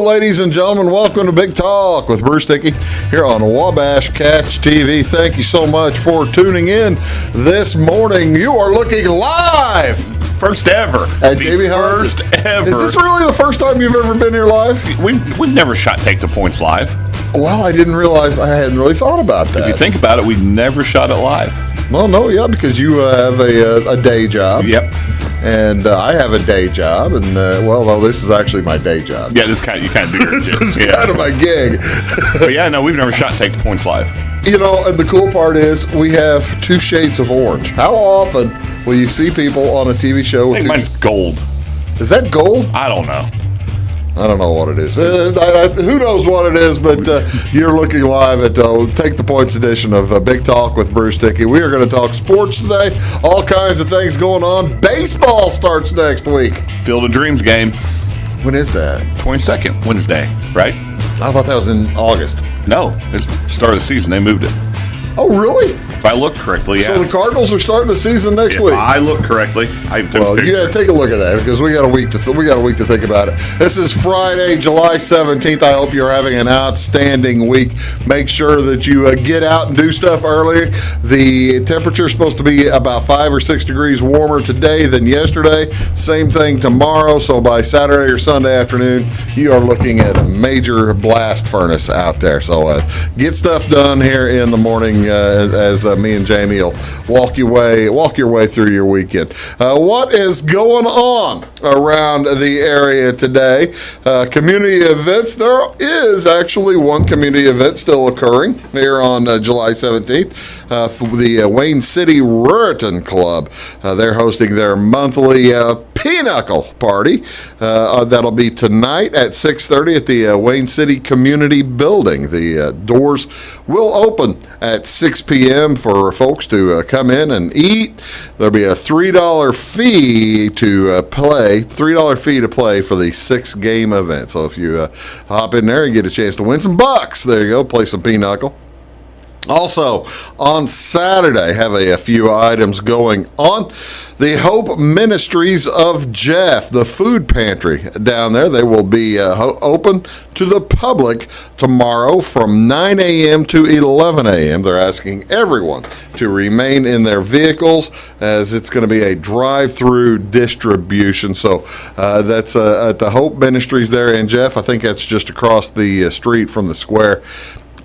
Hello, ladies and gentlemen. Welcome to Big Talk with Bruce Dickey here on Wabash Catch TV. Thank you so much for tuning in this morning. You are looking live. First ever. At Jamey Hodges. First ever. Is this really the first time you've ever been here live? We've never shot Take the Points live. Well, I didn't realize. I hadn't really thought about that. If you think about it, we've never shot it live. Well, no, yeah, because you have a day job. Yep. And I have a day job, and this is actually my day job. Yeah, you kind of do your This is kind of my gig. But yeah, no, we've never shot Take the Points live. You know, and the cool part is we have 2 shades of orange. How often will you see people on a TV show with I think mine's gold. Is that gold? I don't know. I don't know what it is. Who knows what it is, but you're looking live at Take the Points edition of Big Talk with Bruce Dickey. We are going to talk sports today. All kinds of things going on. Baseball starts next week. Field of Dreams game. When is that? 22nd, Wednesday, right? I thought that was in August. No, it's the start of the season. They moved it. Oh, really? If I look correctly, yeah. So the Cardinals are starting the season next week. I look correctly. Well, you got to take a look at that because we got a week to think about it. This is Friday, July 17th. I hope you're having an outstanding week. Make sure that you get out and do stuff early. The temperature is supposed to be about 5 or 6 degrees warmer today than yesterday. Same thing tomorrow. So by Saturday or Sunday afternoon, you are looking at a major blast furnace out there. So get stuff done here in the morning as me and Jamey will walk your way through your weekend. What is going on around the area today? Community events. There is actually one community event still occurring here on July 17th for the Wayne City Ruritan Club. They're hosting their monthly Pinochle party. That'll be tonight at 6:30 at the Wayne City Community Building. The doors will open at 6 p.m. for folks to come in and eat. There'll be a $3 fee to play for the 6-game event. So if you hop in there and get a chance to win some bucks, there you go, play some pinochle. Also, on Saturday, have a few items going on. The Hope Ministries of Jeff, the food pantry down there, they will be open to the public tomorrow from 9 a.m. to 11 a.m. They're asking everyone to remain in their vehicles as it's going to be a drive-through distribution. So that's at the Hope Ministries there in Jeff. I think that's just across the street from the square.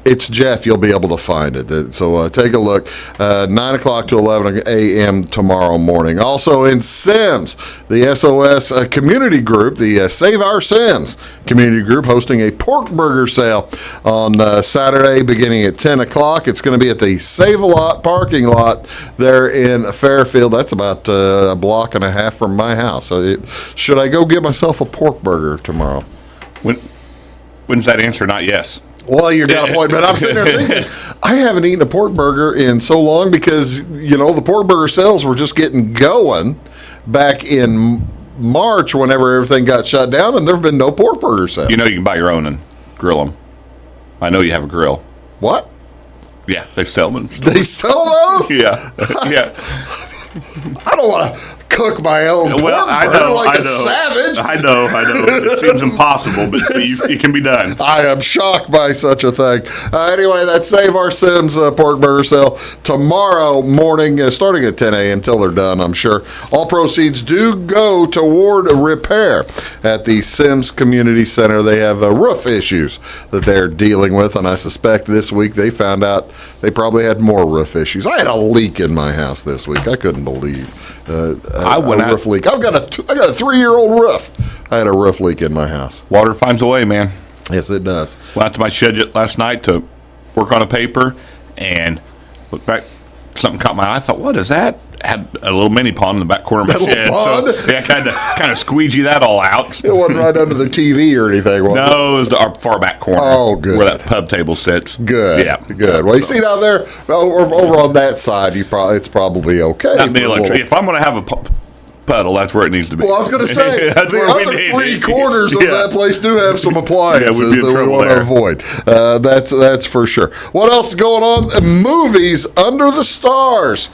It's Jeff. You'll be able to find it. So take a look. 9 o'clock to 11 a.m. tomorrow morning. Also in Sims, the SOS community group, the Save Our Sims community group, hosting a pork burger sale on Saturday beginning at 10 o'clock. It's going to be at the Save-A-Lot parking lot there in Fairfield. That's about a block and a half from my house. So should I go get myself a pork burger tomorrow? When's that answer? Not yes. Well, you got a point, but I'm sitting there thinking, I haven't eaten a pork burger in so long because, the pork burger sales were just getting going back in March whenever everything got shut down, and there have been no pork burger sales. You can buy your own and grill them. I know you have a grill. What? Yeah, they sell them. They sell those? Yeah. I don't want to cook my own pork burger like a savage. I know. It seems impossible, but it can be done. I am shocked by such a thing. Anyway, that's Save Our Sims pork burger sale tomorrow morning, starting at 10 a.m. till they're done, I'm sure. All proceeds do go toward repair at the Sims Community Center. They have roof issues that they're dealing with, and I suspect this week they found out they probably had more roof issues. I had a leak in my house this week. I couldn't believe a roof leak. I've got a 3-year-old roof. I had a roof leak in my house. Water finds a way, man. Yes, it does. Went out to my shed last night to work on a paper and looked back. Something caught my eye. I thought, what is that? Had a little mini pond in the back corner of my shed. So, I had to kind of squeegee that all out. It wasn't right under the TV or anything, was it? No, it was our far back corner. Oh, good. Where that pub table sits. Good. Yeah. Good. Well, you see down there, over on that side, it's probably okay. Not the electric. If I'm going to have puddle. That's where it needs to be. Well, I was going to say, That's the where we other need three it. corners of that place do have some appliances Yeah, that we want to avoid. That's for sure. What else is going on? Movies Under the Stars.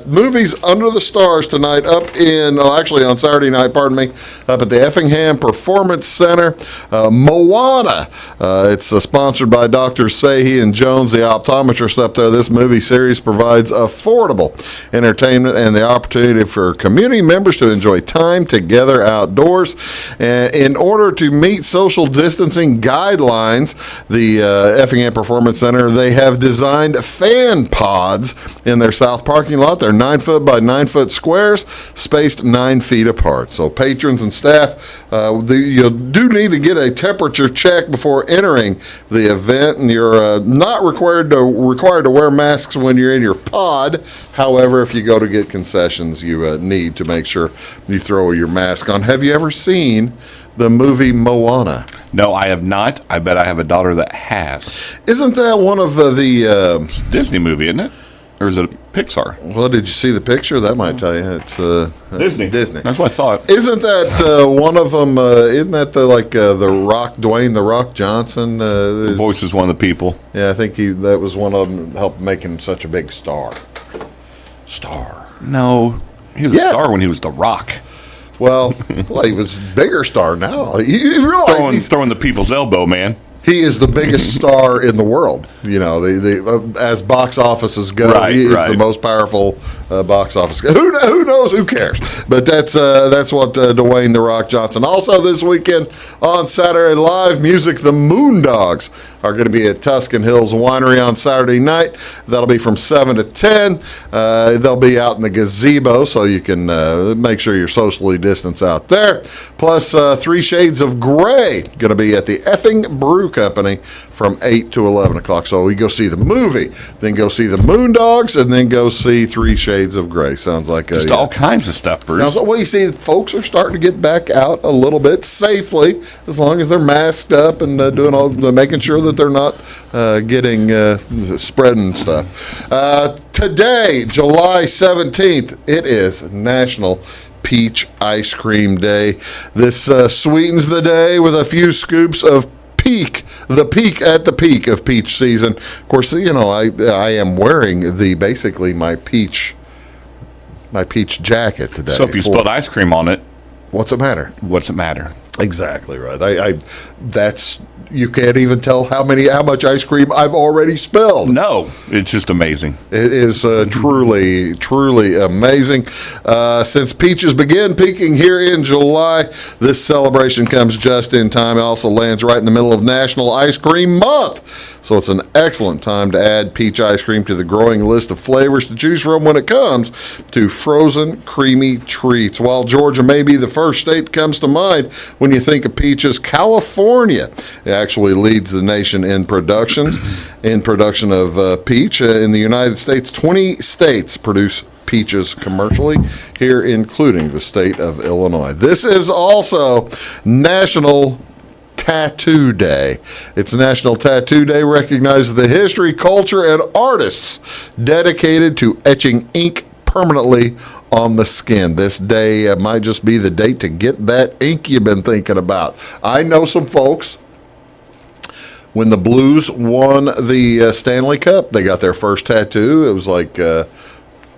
Movies Under the Stars tonight actually on Saturday night, up at the Effingham Performance Center. Moana. It's sponsored by Dr. Sahi and Jones, the optometrist up there. This movie series provides affordable entertainment and the opportunity for community members to enjoy time together outdoors. In order to meet social distancing guidelines, the Effingham Performance Center, they have designed fan pods in their south parking lot. They're 9-foot by 9-foot squares, spaced 9 feet apart. So patrons and staff, you do need to get a temperature check before entering the event, and you're not required to wear masks when you're in your pod. However, if you go to get concessions, you need to make sure you throw your mask on. Have you ever seen the movie Moana? No, I have not. I bet I have a daughter that has. Isn't that one of the Disney movie, isn't it? Or is it Pixar? Well, did you see the picture? That might tell you. It's Disney. Disney. That's what I thought. Isn't that one of them? Isn't that the Rock, Dwayne the Rock Johnson? Voices one of the people. Yeah, I think that was one of them that helped make him such a big star. No, he was a star when he was The Rock. Well, he was bigger star now. You realize he's throwing the people's elbow, man. He is the biggest star in the world. You know, as box offices go, he is the most powerful box office. Who knows? Who cares? But that's what Dwayne the Rock Johnson. Also this weekend on Saturday Live Music, the Moondogs are going to be at Tuscan Hills Winery on Saturday night. That'll be from 7 to 10. They'll be out in the gazebo, so you can make sure you're socially distanced out there. Plus, 3 Shades of Grey going to be at the Effing Brew Company from 8 to 11 o'clock. So we go see the movie, then go see the Moondogs, and then go see 3 Shades of Grey. Sounds like just all kinds of stuff, Bruce. Sounds like, well, you see, folks are starting to get back out a little bit safely, as long as they're masked up and doing all the making sure that they're not spreading stuff. Today, July 17th, it is National Peach Ice Cream Day. This sweetens the day with a few scoops of the peak of peach season. Of course, you know, I am wearing my peach jacket today. So if you spilled ice cream on it, what's it matter? What's it matter? Exactly right. You can't even tell how much ice cream I've already spilled. No, it's just amazing. It is truly, truly amazing. Since peaches begin peaking here in July, this celebration comes just in time. It also lands right in the middle of National Ice Cream Month. So it's an excellent time to add peach ice cream to the growing list of flavors to choose from when it comes to frozen, creamy treats. While Georgia may be the first state that comes to mind when you think of peaches, California actually leads the nation in production of peach. In the United States, 20 states produce peaches commercially, here including the state of Illinois. This is also National Tattoo Day. It's National Tattoo Day, recognizes the history, culture, and artists dedicated to etching ink permanently on the skin. This day might just be the date to get that ink you've been thinking about. I know some folks, when the Blues won the Stanley Cup, they got their first tattoo. It was like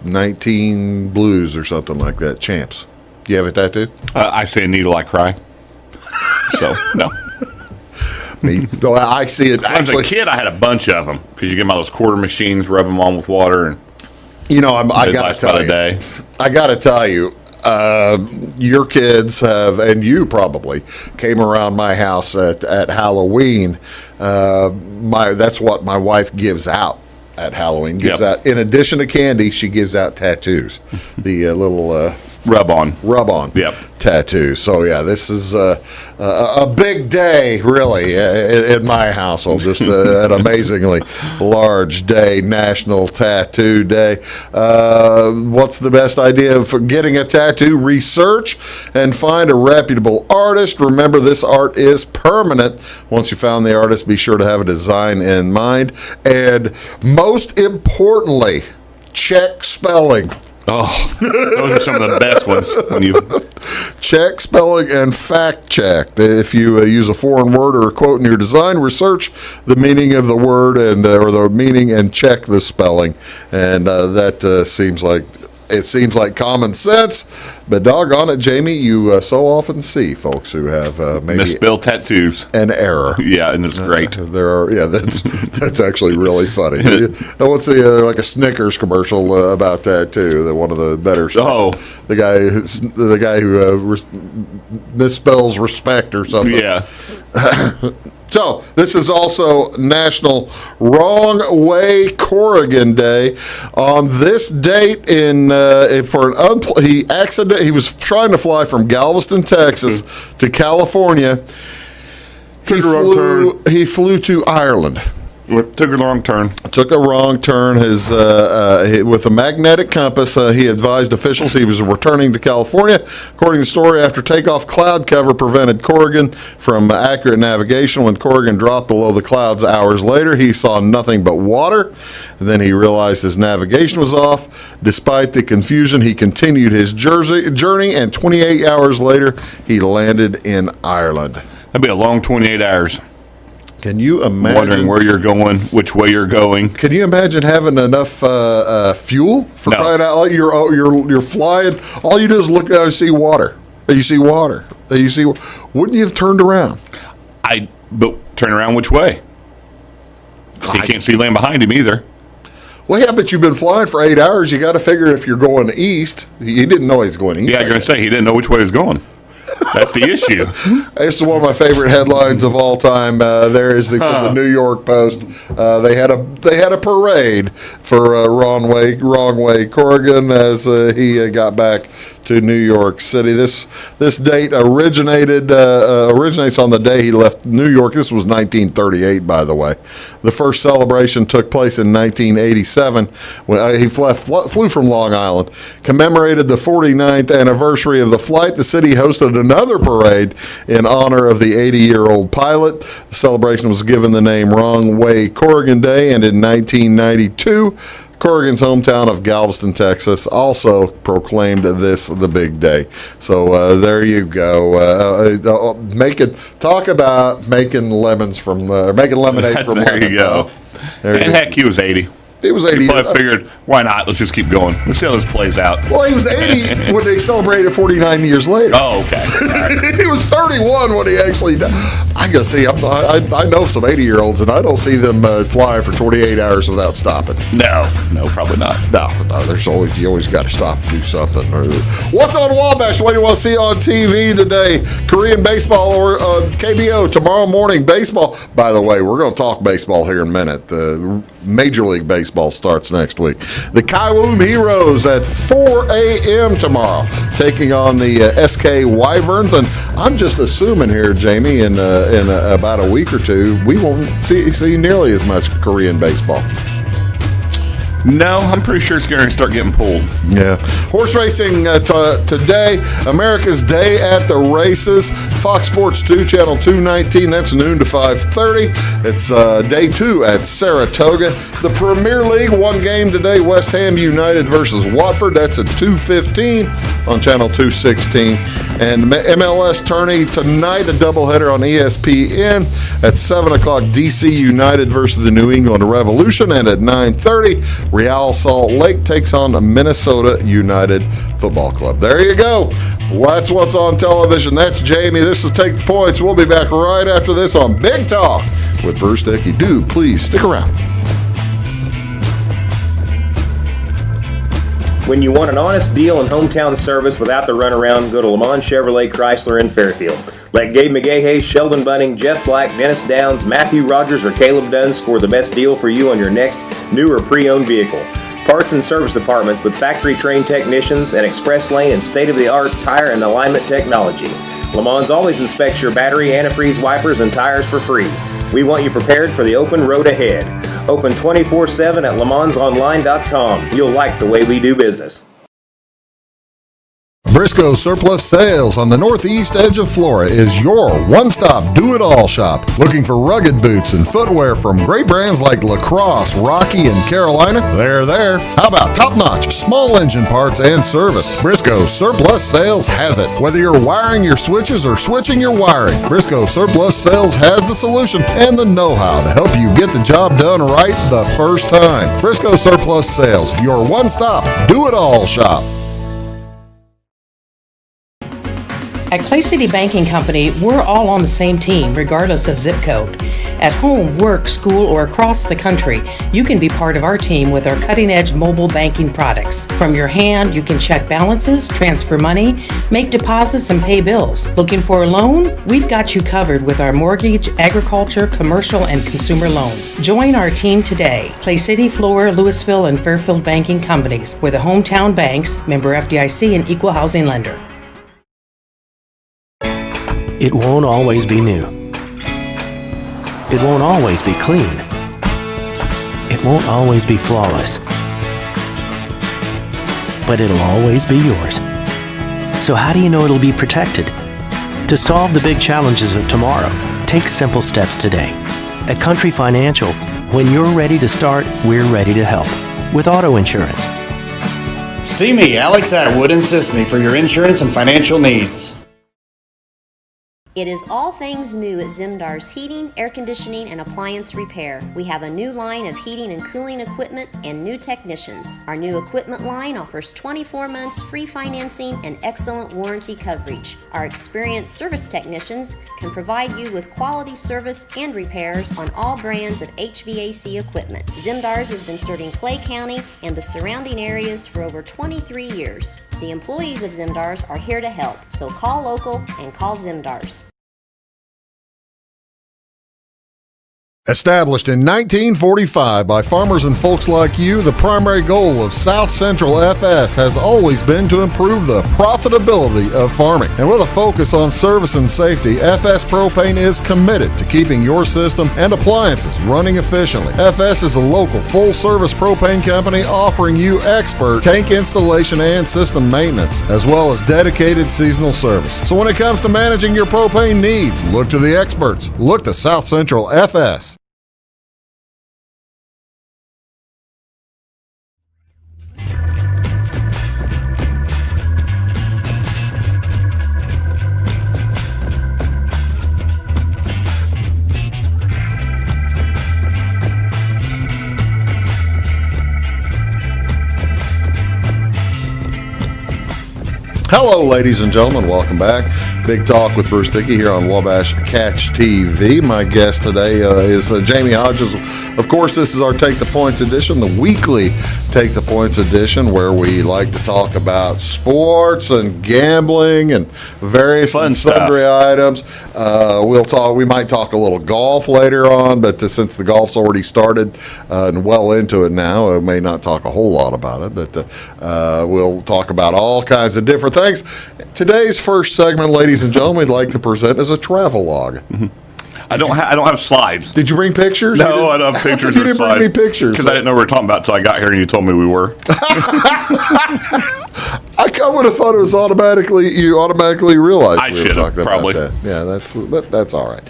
19 Blues or something like that. Champs. Do you have a tattoo? I say a needle, I cry. So, no. I see it. Actually, as a kid, I had a bunch of them because you get them out of those quarter machines, rub them on with water, and I got to tell you, your kids have, and you probably came around my house at Halloween. That's what my wife gives out at Halloween. Gives out, in addition to candy, she gives out tattoos. The little rub on. Yep. Tattoo. So yeah, this is a big day, really, in my household. Just an amazingly large day, National Tattoo Day. What's the best idea for getting a tattoo? Research and find a reputable artist. Remember, this art is permanent. Once you found the artist, be sure to have a design in mind. And most importantly, check spelling. Oh, those are some of the best ones. When you Check, spelling, and fact check. If you use a foreign word or a quote in your design, research the meaning of the word and or the meaning and check the spelling. And that seems like common sense, but doggone it, Jamie, you so often see folks who have maybe misspelled tattoos. An error. Yeah, and it's great. That's actually really funny. I want to see like a Snickers commercial about that too. One of the better. Oh, the guy who misspells respect or something. Yeah. So this is also National Wrong Way Corrigan Day. On this date, he was trying to fly from Galveston, Texas, to California. He flew to Ireland. Took a wrong turn. Took a wrong turn. With a magnetic compass, he advised officials he was returning to California. According to the story, after takeoff, cloud cover prevented Corrigan from accurate navigation. When Corrigan dropped below the clouds hours later, he saw nothing but water. And then he realized his navigation was off. Despite the confusion, he continued his journey, and 28 hours later, he landed in Ireland. That'd be a long 28 hours. Can you imagine? Wondering where you're going, which way you're going. Can you imagine having enough fuel for crying out loud? You're flying. All you do is look down and see water. You see water. Wouldn't you have turned around? But turn around which way? He can't see land behind him either. Well, yeah, but you've been flying for 8 hours. You got to figure if you're going east. He didn't know he was going east. Yeah, I'm going to say he didn't know which way he was going. That's the issue. This is one of my favorite headlines of all time. From the New York Post. They had a parade for wrong way Corrigan as he got back to New York City. This date originates on the day he left New York. This was 1938, by the way. The first celebration took place in 1987 when he flew from Long Island. Commemorated the 49th anniversary of the flight. The city hosted another parade in honor of the 80-year-old pilot. The celebration was given the name Wrong Way Corrigan Day, and in 1992, Corrigan's hometown of Galveston, Texas, also proclaimed this the big day. So there you go. Talk about making lemonade from There you go. Heck, he was 80. He was 80. He probably figured, why not? Let's just keep going. Let's see how this plays out. Well, he was 80 when they celebrated 49 years later. Oh, okay. Right. He was 31 when he actually died. I gotta see. I know some 80-year-olds, and I don't see them flying for 28 hours without stopping. No, probably not. No. You always got to stop and do something. What's on Wabash? What do you want to see on TV today? Korean baseball or KBO tomorrow morning? Baseball. By the way, we're going to talk baseball here in a minute. Major League Baseball starts next week. The Kowloon Heroes at 4 a.m. tomorrow, taking on the SK Wyverns. And I'm just assuming here, Jamie, in about a week or two, we won't see nearly as much Korean baseball. No, I'm pretty sure it's going to start getting pulled. Yeah. Horse racing today, America's Day at the Races. Fox Sports 2, Channel 219, that's noon to 5:30. It's day 2 at Saratoga. The Premier League, one game today, West Ham United versus Watford. That's at 2:15 on Channel 216. And MLS tourney tonight, a doubleheader on ESPN. At 7 o'clock, DC United versus the New England Revolution. And at 9:30, Real Salt Lake takes on Minnesota United Football Club. There you go. That's what's on television. That's Jamie. This is Take the Points. We'll be back right after this on Big Talk with Bruce Dickey. Do please stick around. When you want an honest deal and hometown service without the runaround, go to Lamont Chevrolet Chrysler in Fairfield. Let Gabe McGahey, Sheldon Bunning, Jeff Black, Dennis Downs, Matthew Rogers, or Caleb Dunn score the best deal for you on your next new or pre-owned vehicle. Parts and service departments with factory-trained technicians and express lane and state-of-the-art tire and alignment technology. Lamont always inspects your battery, antifreeze, wipers, and tires for free. We want you prepared for the open road ahead. Open 24/7 at LeMansOnline.com. You'll like the way we do business. Briscoe Surplus Sales on the northeast edge of Flora is your one-stop do-it-all shop. Looking for rugged boots and footwear from great brands like Lacrosse, Rocky, and Carolina? They're there. How about top-notch small engine parts and service? Briscoe Surplus Sales has it. Whether you're wiring your switches or switching your wiring, Briscoe Surplus Sales has the solution and the know-how to help you get the job done right the first time. Briscoe Surplus Sales, your one-stop do-it-all shop. At Clay City Banking Company, we're all on the same team, regardless of zip code. At home, work, school, or across the country, you can be part of our team with our cutting-edge mobile banking products. From your hand, you can check balances, transfer money, make deposits, and pay bills. Looking for a loan? We've got you covered with our mortgage, agriculture, commercial, and consumer loans. Join our team today. Clay City, Flora, Louisville, and Fairfield Banking Companies. We're the hometown banks, member FDIC, and equal housing lender. It won't always be new. It won't always be clean. It won't always be flawless. But it'll always be yours. So how do you know it'll be protected? To solve the big challenges of tomorrow, take simple steps today. At Country Financial, when you're ready to start, we're ready to help. With auto insurance. See me, Alex Atwood, and Sisney for your insurance and financial needs. It is all things new at Zimdar's Heating, Air Conditioning, and Appliance Repair. We have a new line of heating and cooling equipment and new technicians. Our new equipment line offers 24 months free financing and excellent warranty coverage. Our experienced service technicians can provide you with quality service and repairs on all brands of HVAC equipment. Zimdar's has been serving Clay County and the surrounding areas for over 23 years. The employees of Zimdar's are here to help, so call local and call Zimdar's. Established in 1945 by farmers and folks like you, the primary goal of South Central FS has always been to improve the profitability of farming. And with a focus on service and safety, FS Propane is committed to keeping your system and appliances running efficiently. FS is a local full-service propane company offering you expert tank installation and system maintenance, as well as dedicated seasonal service. So when it comes to managing your propane needs, look to the experts. Look to South Central FS. Hello, ladies and gentlemen. Welcome back. Big Talk with Bruce Dickey here on Wabash Catch TV. My guest today is Jamey Hodges. Of course, this is our Take the Points edition, the weekly Take the Points edition, where we like to talk about sports and gambling and various and sundry items. We might talk a little golf later on, but since the golf's already started and well into it now, I may not talk a whole lot about it, but we'll talk about all kinds of different things. Today's first segment, ladies and gentlemen, we'd like to present as a travelogue. Mm-hmm. I don't have slides. Did you bring pictures? No, I don't have pictures. You didn't bring any pictures because I didn't know what we were talking about until I got here and you told me we were. I would have thought it was you automatically realized we were talking probably. about that. Yeah, that's all right.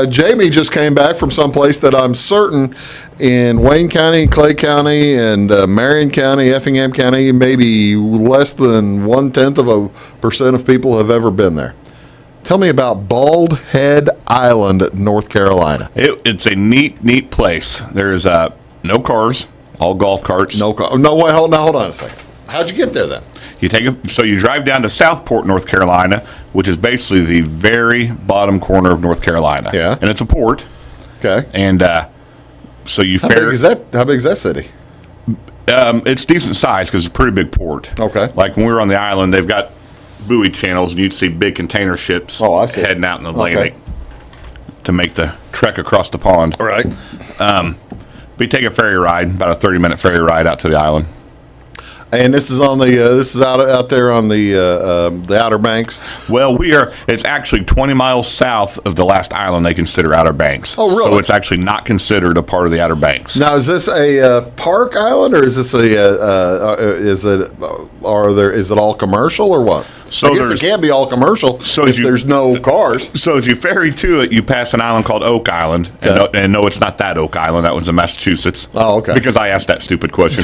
Jamey just came back from someplace that I'm certain in Wayne County, Clay County, and Marion County, Effingham County, maybe less than 0.1% of people have ever been there. Tell me about Bald Head Island, North Carolina. It's a neat place. There's no cars, all golf carts. No car. No, wait, hold on a second. How'd you get there then? You drive down to Southport, North Carolina, which is basically the very bottom corner of North Carolina. Yeah. And it's a port. Okay. And so you How big is that city? It's decent size because it's a pretty big port. Okay. Like when we were on the island, they've got buoy channels, and you'd see big container ships heading out in the Atlantic to make the trek across the pond. All right. But you take a ferry ride, about a 30-minute ferry ride out to the island. And this is on the this is out there on the Outer Banks. Well, it's actually 20 miles south of the last island they consider Outer Banks. Oh, really? So it's actually not considered a part of the Outer Banks. Now, is this a park island, or is this is it all commercial or what? So I guess it can't be all commercial if there's no cars. So as you ferry to it, you pass an island called Oak Island, and no, it's not that Oak Island. That one's in Massachusetts. Oh, okay. Because I asked that stupid question.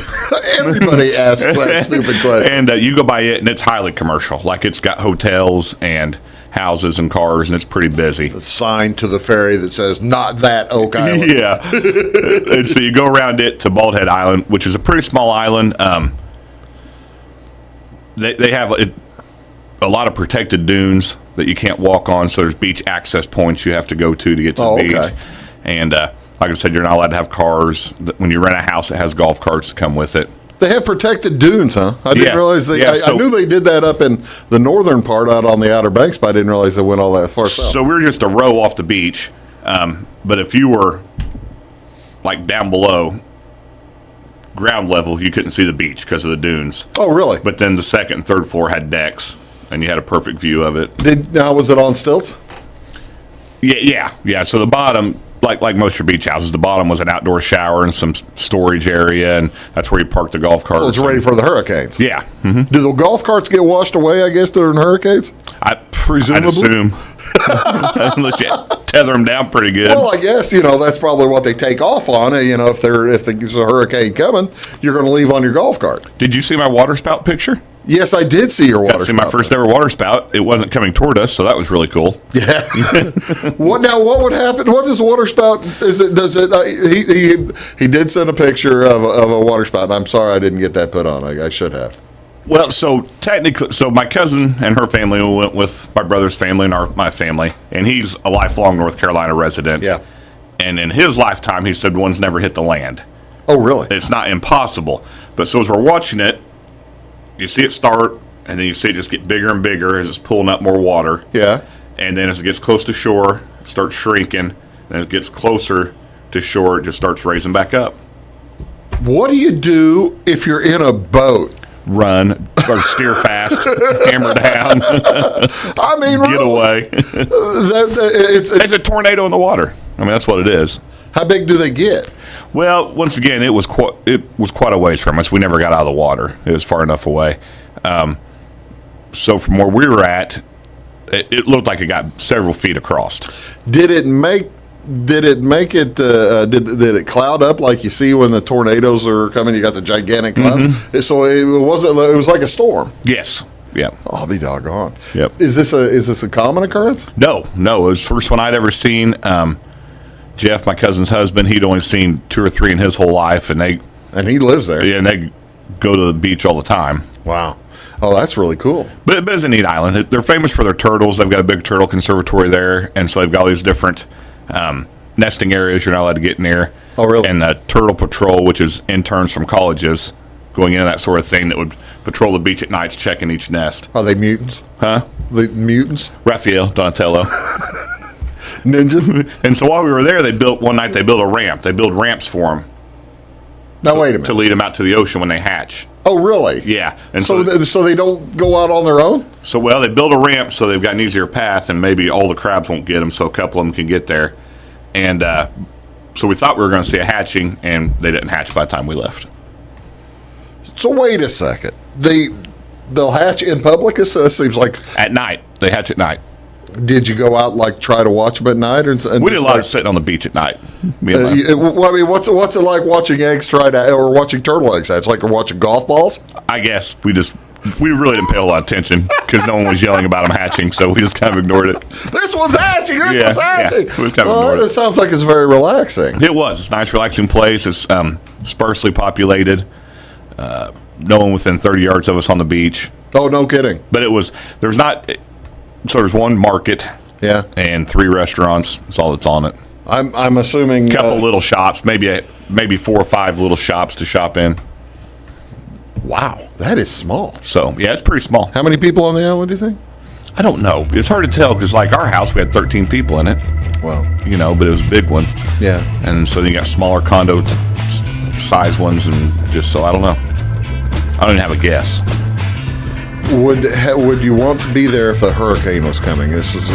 Everybody asks that stupid question. And you go by it, and it's highly commercial. Like, it's got hotels and houses and cars, and it's pretty busy. The sign to the ferry that says, not that Oak Island. Yeah. And so you go around it to Bald Head Island, which is a pretty small island. They have a lot of protected dunes that you can't walk on, so there's beach access points you have to go to get to the beach. Okay. And like I said, you're not allowed to have cars. When you rent a house, it has golf carts that come with it. They have protected dunes, huh? I didn't realize I knew they did that up in the northern part out on the Outer Banks, but I didn't realize they went all that far south. So we're just a row off the beach. But if you were like down below ground level, you couldn't see the beach because of the dunes. Oh, really? But then the second and third floor had decks, and you had a perfect view of it. Now, was it on stilts? Yeah. So the bottom, like most of your beach houses, the bottom was an outdoor shower and some storage area, and that's where you park the golf carts. So it's ready for the hurricanes. Yeah. Mm-hmm. Do the golf carts get washed away, I guess, during hurricanes? Presumably. I'd assume. Unless you tether them down pretty good. Well, I guess, that's probably what they take off on. If there's a hurricane coming, you're going to leave on your golf cart. Did you see my water spout picture? Yes, I did see your water spout. My first ever water spout. It wasn't coming toward us, so that was really cool. Yeah. What would happen? What does a water spout? He did send a picture of a water spout. And I'm sorry I didn't get that put on. I should have. Well, so technically, my cousin and her family went with my brother's family and my family, and he's a lifelong North Carolina resident. Yeah. And in his lifetime, he said one's never hit the land. Oh, really? It's not impossible. But so as we're watching it, you see it start, and then you see it just get bigger and bigger as it's pulling up more water. Yeah. And then as it gets close to shore, it starts shrinking. And as it gets closer to shore, it just starts raising back up. What do you do if you're in a boat? Run, or steer fast, hammer down. I mean, get away. It's a tornado in the water. I mean, that's what it is. How big do they get? Well, once again, it was quite a ways from us. We never got out of the water. It was far enough away. So from where we were at, it looked like it got several feet across. Did it make it? Did it cloud up like you see when the tornadoes are coming? You got the gigantic cloud. Mm-hmm. So it was like a storm. Yes. Yeah. I'll be doggone. Yep. Is this a common occurrence? No. It was the first one I'd ever seen. Jeff, my cousin's husband, he'd only seen 2 or 3 in his whole life, and he lives there. Yeah, and they go to the beach all the time. Wow. Oh, that's really cool. But it's a neat island. They're famous for their turtles. They've got a big turtle conservatory there, and so they've got all these different nesting areas you're not allowed to get near. Oh, really? And the Turtle Patrol, which is interns from colleges going into that sort of thing that would patrol the beach at night, checking each nest. Are they mutants? Huh? The mutants? Raphael, Donatello. Ninjas? And so while we were there, one night they built a ramp. They build ramps for them. Now, wait a minute. To lead them out to the ocean when they hatch. Oh, really? Yeah. And so they don't go out on their own? So, they build a ramp so they've got an easier path, and maybe all the crabs won't get them, so a couple of them can get there. And so we thought we were going to see a hatching, and they didn't hatch by the time we left. So wait a second. They'll hatch in public? It seems like... At night. They hatch at night. Did you go out, try to watch them at night? We did a lot of sitting on the beach at night. What's it like watching eggs or watching turtle eggs hatch? Like watching golf balls? I guess we really didn't pay a lot of attention because no one was yelling about them hatching, so we just kind of ignored it. This one's hatching! One's hatching! Yeah, we kind of ignored it. It sounds like it's very relaxing. It was. It's a nice, relaxing place. It's sparsely populated. No one within 30 yards of us on the beach. Oh, no kidding. But there's one market, yeah, and 3 restaurants. That's all that's on it. I'm assuming a couple little shops, maybe 4 or 5 little shops to shop in. Wow, that is small. So yeah, it's pretty small. How many people on the island do you think? I don't know. It's hard to tell because our house, we had 13 people in it. Well, but it was a big one. Yeah, and so you got smaller condo size ones, and just so I don't know. I don't even have a guess. Would you want to be there if a hurricane was coming? This is.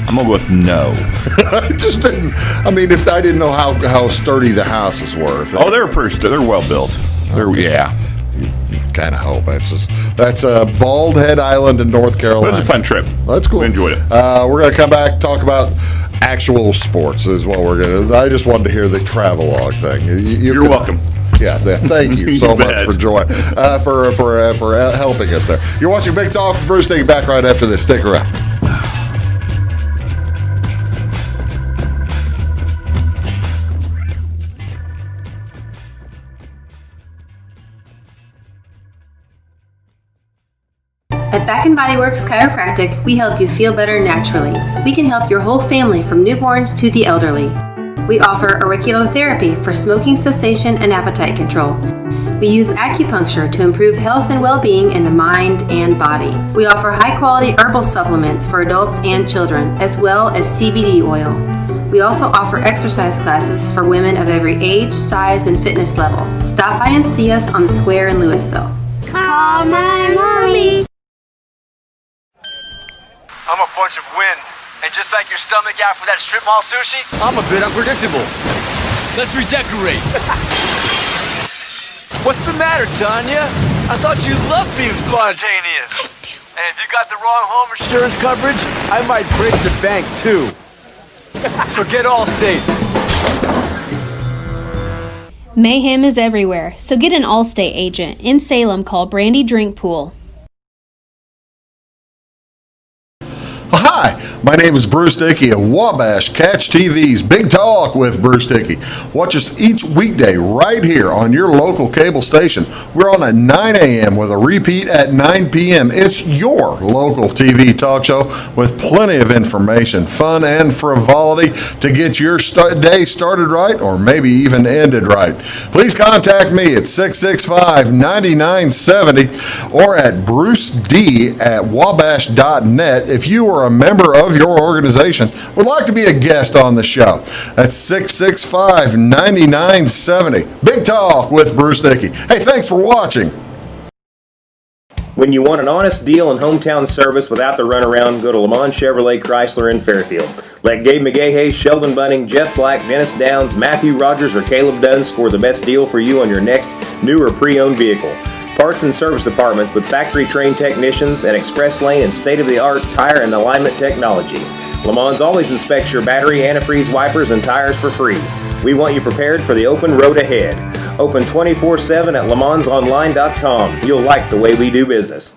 I'm gonna go with no. I just didn't. I mean, if I didn't know how sturdy the houses were. They're well built. Yeah. Kind of hope that's Bald Head Island in North Carolina. It was a fun trip. That's cool. We enjoyed it. We're gonna come back talk about actual sports is what we're gonna. I just wanted to hear the travelogue thing. You're welcome. Yeah, thank you so much for helping us there. You're watching Big Talk with Bruce. Take it back right after this. Stick around. At Back & Body Works Chiropractic, we help you feel better naturally. We can help your whole family from newborns to the elderly. We offer auriculotherapy for smoking cessation and appetite control. We use acupuncture to improve health and well-being in the mind and body. We offer high-quality herbal supplements for adults and children, as well as CBD oil. We also offer exercise classes for women of every age, size, and fitness level. Stop by and see us on the square in Louisville. Call my mommy. I'm a bunch of wind. And just like your stomach after that strip mall sushi, I'm a bit unpredictable. Let's redecorate. What's the matter, Tanya? I thought you loved being spontaneous. And if you got the wrong home insurance coverage, I might break the bank too. So get Allstate. Mayhem is everywhere, so get an Allstate agent. In Salem, call Brandy Drinkpool. Hi, my name is Bruce Dickey of Wabash Catch TV's Big Talk with Bruce Dickey. Watch us each weekday right here on your local cable station. We're on at 9 a.m. with a repeat at 9 p.m. It's your local TV talk show with plenty of information, fun, and frivolity to get your day started right or maybe even ended right. Please contact me at 665-9970 or at bruced@wabash.net if you are a member of your organization would like to be a guest on the show. That's 665-9970. Big Talk with Bruce Dickey. Hey, thanks for watching. When you want an honest deal and hometown service without the runaround, go to Lamont Chevrolet Chrysler in Fairfield. Let Gabe McGahey, Sheldon Bunning, Jeff Black, Dennis Downs, Matthew Rogers, or Caleb Dunn score the best deal for you on your next new or pre-owned vehicle. Parts and service departments with factory-trained technicians and express lane and state-of-the-art tire and alignment technology. Lamont always inspects your battery, antifreeze, wipers, and tires for free. We want you prepared for the open road ahead. Open 24/7 at LeMansOnline.com. You'll like the way we do business.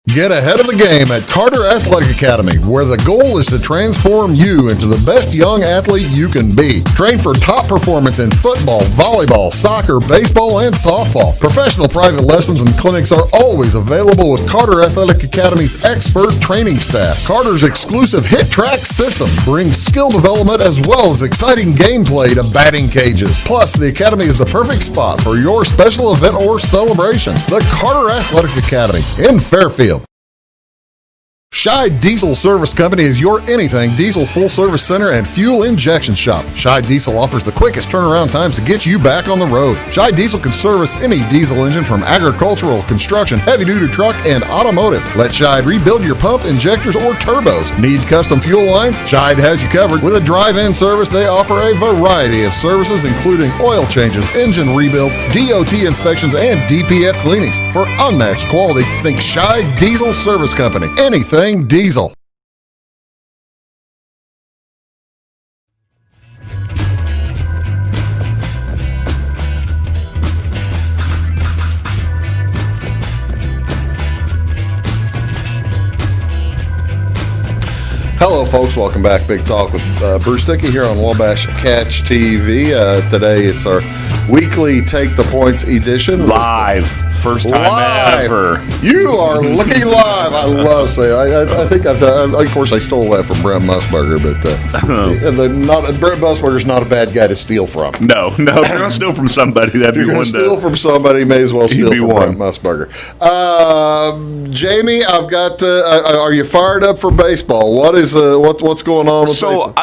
Get ahead of the game at Carter Athletic Academy, where the goal is to transform you into the best young athlete you can be. Train for top performance in football, volleyball, soccer, baseball, and softball. Professional private lessons and clinics are always available with Carter Athletic Academy's expert training staff. Carter's exclusive Hit Track system brings skill development as well as exciting gameplay to batting cages. Plus, the Academy is the perfect spot for your special event or celebration. The Carter Athletic Academy in Fairfield. Scheid Diesel Service Company is your anything diesel full-service center and fuel injection shop. Scheid Diesel offers the quickest turnaround times to get you back on the road. Scheid Diesel can service any diesel engine from agricultural, construction, heavy-duty truck, and automotive. Let Scheid rebuild your pump, injectors, or turbos. Need custom fuel lines? Scheid has you covered. With a drive-in service, they offer a variety of services, including oil changes, engine rebuilds, DOT inspections, and DPF cleanings. For unmatched quality, think Scheid Diesel Service Company. Anything diesel. Hello, folks. Welcome back. Big Talk with Bruce Dickey here on Wabash Catch TV. Today it's our weekly Take the Points edition. Live. First time ever. You are looking live. I love saying. I think of course I stole that from Brent Musburger, but Brent Musburger's not a bad guy to steal from. No, if you're gonna steal from somebody, that'd be one. If you're gonna steal from somebody, may as well steal from Brent Musburger. Jamie, I've got. Are you fired up for baseball? What's going on with baseball?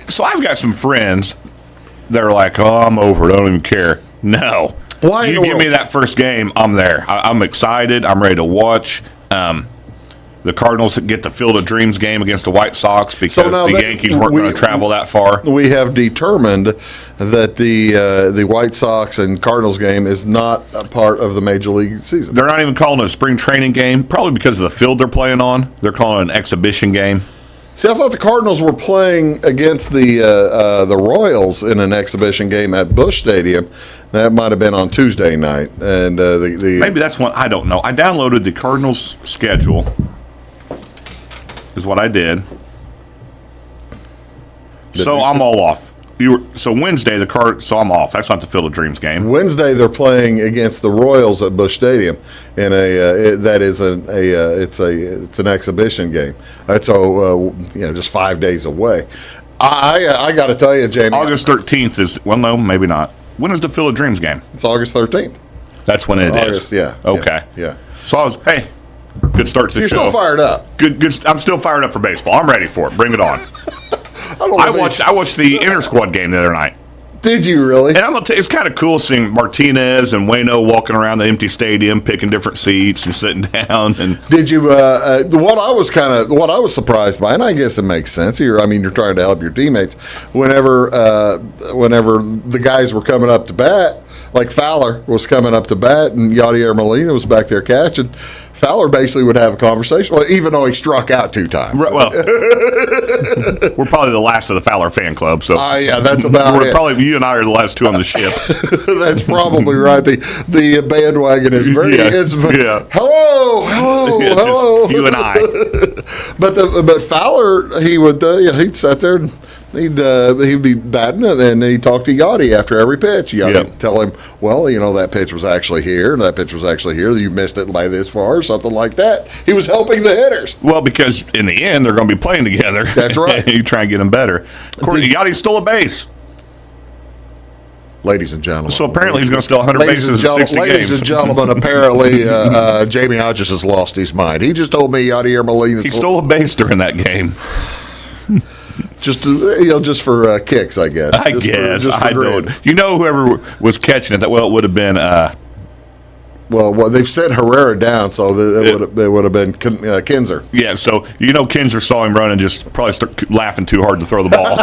So I've got some friends that are like, oh, I'm over it. I don't even care. No. Why you give me that first game, I'm there. I'm excited. I'm ready to watch. The Cardinals get the Field of Dreams game against the White Sox because the Yankees weren't going to travel that far. We have determined that the White Sox and Cardinals game is not a part of the Major League season. They're not even calling it a spring training game, probably because of the field they're playing on. They're calling it an exhibition game. See, I thought the Cardinals were playing against the Royals in an exhibition game at Busch Stadium. That might have been on Tuesday night, and maybe that's one. I don't know. I downloaded the Cardinals schedule. Is what I did. So I'm all off. So Wednesday so I'm off. That's not the Field of Dreams game. Wednesday they're playing against the Royals at Busch Stadium in it's an exhibition game. That's just 5 days away. I got to tell you, Jamey, August 13th is no, maybe not. When is the Field of Dreams game? It's August 13th. That's when it is. Yeah. Okay. Yeah. So I was good start to the show. You're still fired up. Good. I'm still fired up for baseball. I'm ready for it. Bring it on. I watched the inter-squad game the other night. Did you really? And I'm gonna tell you, it's kind of cool seeing Martinez and Waino walking around the empty stadium, picking different seats and sitting down. And did you? What I was surprised by, and I guess it makes sense. You're trying to help your teammates. Whenever the guys were coming up to bat, like Fowler was coming up to bat, and Yadier Molina was back there catching. Fowler basically would have a conversation, even though he struck out 2 times. Right, well, we're probably the last of the Fowler fan club. So yeah, that's about it. Probably you and I are the last 2 on the ship. That's probably right. The bandwagon is very. Hello. You and I. But Fowler, he'd sit there and he'd be batting, and he'd talk to Yachty after every pitch. Yachty tell him, well, that pitch was actually here, and that pitch was actually here. You missed it by this far, or something like that. He was helping the hitters. Well, because in the end, they're going to be playing together. That's right. You try and get them better. Yachty stole a base. Ladies and gentlemen. So apparently he's going to steal 100 bases in 60 games. Ladies and gentlemen, apparently Jamey Hodges has lost his mind. He just told me Yadier Molina. He stole a base during that game. Just for kicks, I guess. I don't. Whoever was catching it, it would have been. Well, they've set Herrera down, so it would have been Kinzer. Yeah, so Kinzer saw him run and just probably start laughing too hard to throw the ball.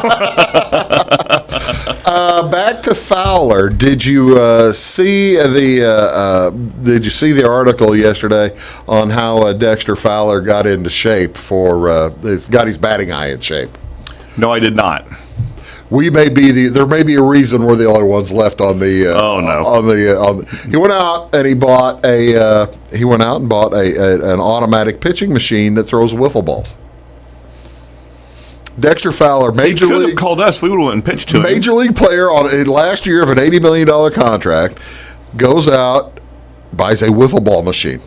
Back to Fowler. Did you see the article yesterday on how Dexter Fowler got into shape got his batting eye in shape? No, I did not. There may be a reason we're the only ones left on the. He went out and bought an automatic pitching machine that throws wiffle balls. Dexter Fowler, Major League, have called us. We would have went and pitched to him. Major League player on last year of an $80 million contract, goes out, buys a wiffle ball machine,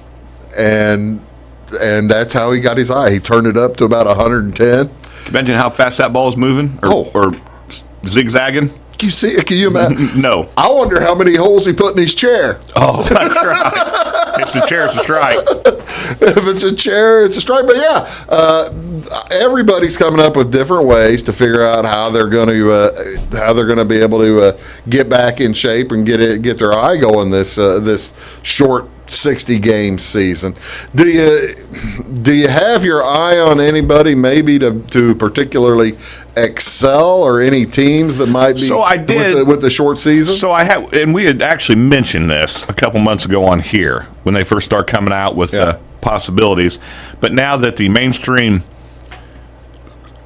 and that's how he got his eye. He turned it up to about 110. Imagine how fast that ball is moving, or zigzagging. Can you imagine? No. I wonder how many holes he put in his chair. Oh, that's right. It's the chair, it's a strike. If it's a chair, it's a strike. But yeah, everybody's coming up with different ways to figure out how they're going to be able to get back in shape and get their eye going this short 60-game season. Do you have your eye on anybody maybe to particularly excel, or any teams that might be? So I did with the short season. So I have, and we had actually mentioned this a couple months ago on here when they first started coming out with possibilities. But now that the mainstream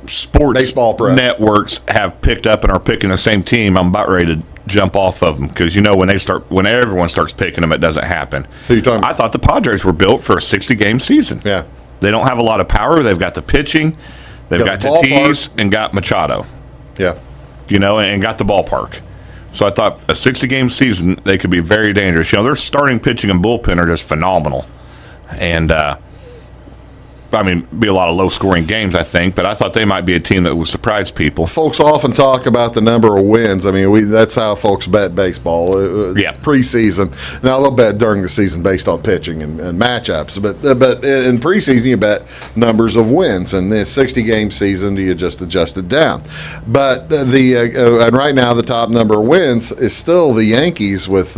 sports baseball networks have picked up and are picking the same team, I'm about ready to jump off of them, because when everyone starts picking them, it doesn't happen. Who are you talking about? I thought the Padres were built for a 60-game season. Yeah, they don't have a lot of power. They've got the pitching, they've got Tatis and got Machado. Yeah, and got the ballpark. So I thought a 60-game season, they could be very dangerous. Their starting pitching and bullpen are just phenomenal, and be a lot of low-scoring games, I think, but I thought they might be a team that would surprise people. Folks often talk about the number of wins. That's how folks bet baseball. Preseason. Now, they'll bet during the season based on pitching and matchups, but in preseason, you bet numbers of wins, and the 60-game season, you just adjust it down. But and right now, the top number of wins is still the Yankees with